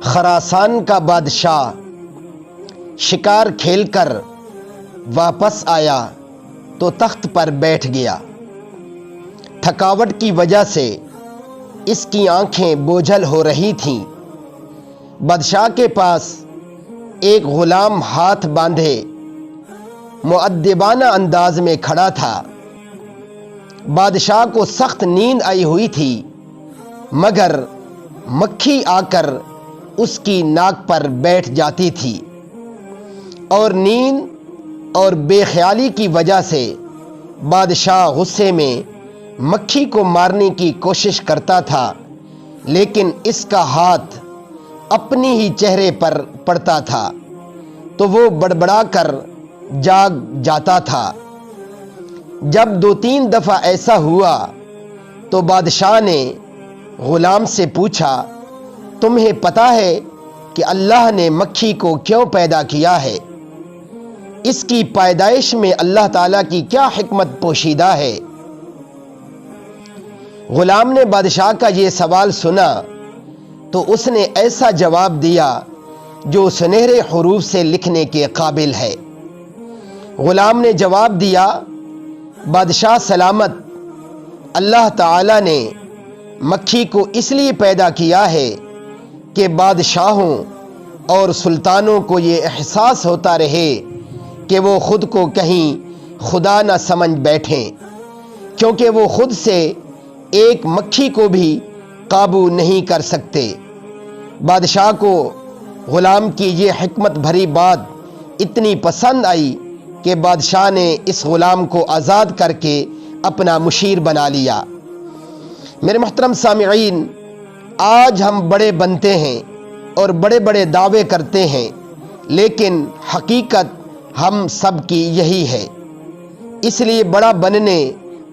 خراسان کا بادشاہ شکار کھیل کر واپس آیا تو تخت پر بیٹھ گیا۔ تھکاوٹ کی وجہ سے اس کی آنکھیں بوجھل ہو رہی تھیں۔ بادشاہ کے پاس ایک غلام ہاتھ باندھے مؤدبانہ انداز میں کھڑا تھا۔ بادشاہ کو سخت نیند آئی ہوئی تھی، مگر مکھی آ کر اس کی ناک پر بیٹھ جاتی تھی اور نیند اور بے خیالی کی وجہ سے بادشاہ غصے میں مکھی کو مارنے کی کوشش کرتا تھا، لیکن اس کا ہاتھ اپنی ہی چہرے پر پڑتا تھا تو وہ بڑبڑا کر جاگ جاتا تھا۔ جب 2-3 دفعہ ایسا ہوا تو بادشاہ نے غلام سے پوچھا، تمہیں پتہ ہے کہ اللہ نے مکھی کو کیوں پیدا کیا ہے؟ اس کی پیدائش میں اللہ تعالیٰ کی کیا حکمت پوشیدہ ہے؟ غلام نے بادشاہ کا یہ سوال سنا تو اس نے ایسا جواب دیا جو سنہرے حروف سے لکھنے کے قابل ہے۔ غلام نے جواب دیا، بادشاہ سلامت، اللہ تعالیٰ نے مکھی کو اس لیے پیدا کیا ہے کہ بادشاہوں اور سلطانوں کو یہ احساس ہوتا رہے کہ وہ خود کو کہیں خدا نہ سمجھ بیٹھیں، کیونکہ وہ خود سے ایک مکھی کو بھی قابو نہیں کر سکتے۔ بادشاہ کو غلام کی یہ حکمت بھری بات اتنی پسند آئی کہ بادشاہ نے اس غلام کو آزاد کر کے اپنا مشیر بنا لیا۔ میرے محترم سامعین، آج ہم بڑے بنتے ہیں اور بڑے بڑے دعوے کرتے ہیں، لیکن حقیقت ہم سب کی یہی ہے۔ اس لیے بڑا بننے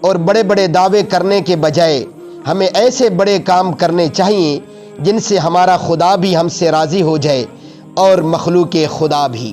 اور بڑے بڑے دعوے کرنے کے بجائے ہمیں ایسے بڑے کام کرنے چاہیے جن سے ہمارا خدا بھی ہم سے راضی ہو جائے اور مخلوق خدا بھی۔